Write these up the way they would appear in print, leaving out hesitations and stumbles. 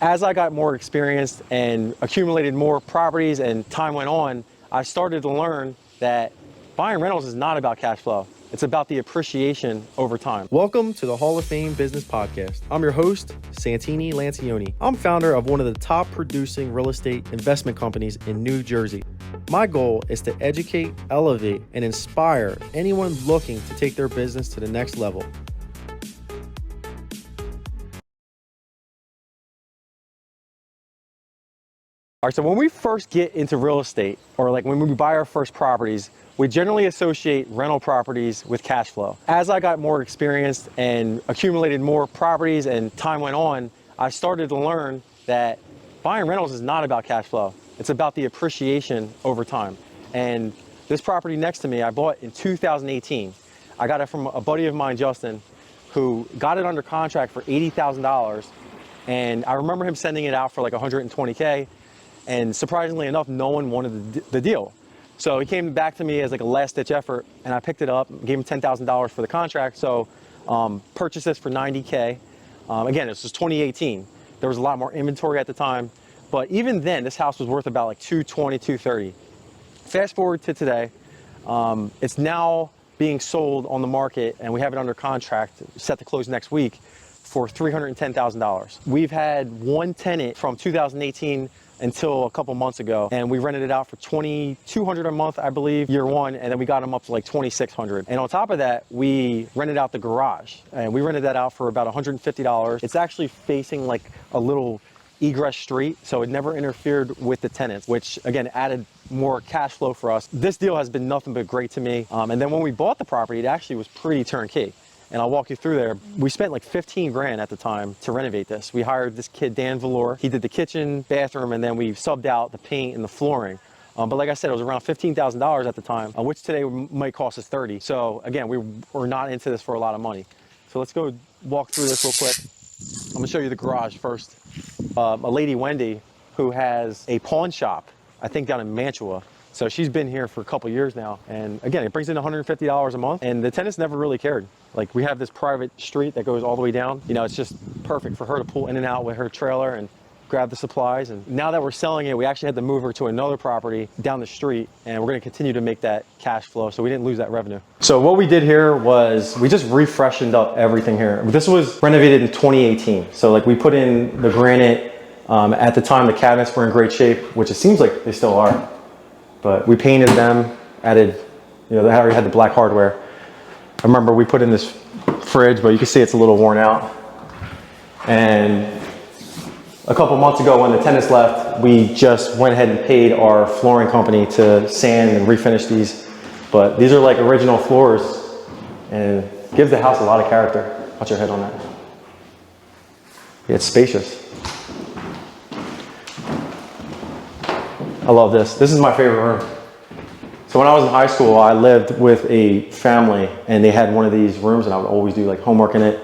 As I got more experienced and accumulated more properties and time went on, I started to learn that buying rentals is not about cash flow. It's about the appreciation over time. Welcome to the Hall of Fame Business Podcast. I'm your host, Santini Lancioni. I'm founder of one of the top producing real estate investment companies in New Jersey. My goal is to educate, elevate, and inspire anyone looking to take their business to the next level. All right, so when we first get into real estate, or like when we buy our first properties, we generally associate rental properties with cash flow. As I got more experienced and accumulated more properties and time went on, I started to learn that buying rentals is not about cash flow. It's about the appreciation over time. And this property next to me, I bought in 2018. I got it from a buddy of mine, Justin, who got it under contract for $80,000. And I remember him sending it out for like 120K. And surprisingly enough, no one wanted the deal. So he came back to me as like a last ditch effort, and I picked it up, gave him $10,000 for the contract. So purchased this for 90K. Again, this was 2018. There was a lot more inventory at the time, but even then this house was worth about like 220, 230. Fast forward to today, it's now being sold on the market, and we have it under contract, set to close next week for $310,000. We've had one tenant from 2018 until a couple months ago, and we rented it out for $2,200 a month, I believe, year one, and then we got them up to like $2,600. And on top of that, we rented out the garage, and we rented that out for about $150. It's actually facing like a little egress street, so it never interfered with the tenants, which again added more cash flow for us. This deal has been nothing but great to me. And then when we bought the property, it actually was pretty turnkey. And I'll walk you through there. We spent like 15 grand at the time to renovate this. We hired this kid, Dan Valor. He did the kitchen, bathroom, and then we subbed out the paint and the flooring. But like I said, it was around $15,000 at the time, which today might cost us $30,000. So again, we're not into this for a lot of money. So let's go walk through this real quick. I'm gonna show you the garage first. A lady, Wendy, who has a pawn shop, I think down in Mantua. So she's been here for a couple years now. And again, it brings in $150 a month, and the tenants never really cared. Like, we have this private street that goes all the way down. You know, it's just perfect for her to pull in and out with her trailer and grab the supplies. And now that we're selling it, we actually had to move her to another property down the street, and we're gonna continue to make that cash flow, so we didn't lose that revenue. So what we did here was we just refreshened up everything here. This was renovated in 2018. So like, we put in the granite. At the time, the cabinets were in great shape, which it seems like they still are. But we painted them, added, you know, they already had the black hardware. I remember we put in this fridge, but you can see it's a little worn out. And a couple months ago when the tenants left, we just went ahead and paid our flooring company to sand and refinish these. But these are like original floors and give the house a lot of character. Watch your head on that. It's spacious. I love this. This is my favorite room. So when I was in high school, I lived with a family, and they had one of these rooms, and I would always do like homework in it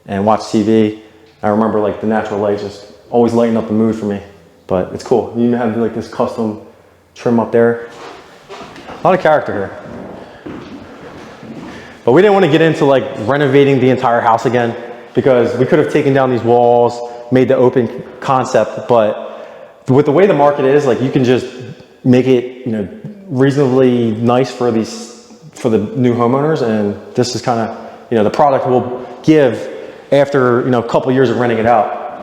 and watch TV. I remember like the natural light just always lighting up the mood for me. But it's cool. You have like this custom trim up there. A lot of character here. But we didn't want to get into like renovating the entire house again, because we could have taken down these walls, made the open concept, but with the way the market is, like, you can just make it, you know, reasonably nice for the new homeowners, and this is kind of, you know, the product will give after, you know, a couple years of renting it out.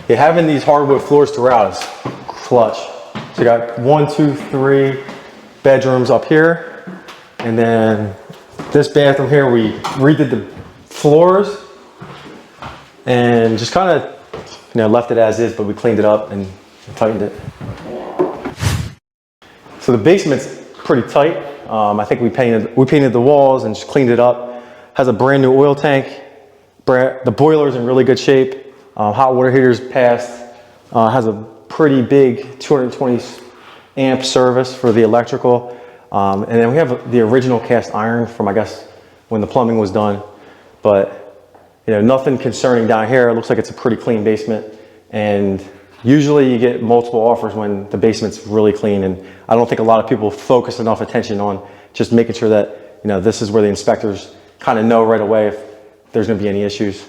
Yeah, having these hardwood floors throughout is clutch. So you got 1, 2, 3 bedrooms up here, and then this bathroom here, we redid the floors and just kind of, you know, left it as is, but we cleaned it up and tightened it. So the basement's pretty tight. I think we painted the walls and just cleaned it up. Has a brand new oil tank. The boiler's in really good shape. Hot water heater's passed. Has a pretty big 220 amp service for the electrical. And then we have the original cast iron from, I guess, when the plumbing was done. But you know, nothing concerning down here. It looks like it's a pretty clean basement, and usually you get multiple offers when the basement's really clean, and I don't think a lot of people focus enough attention on just making sure that, you know, this is where the inspectors kind of know right away if there's going to be any issues.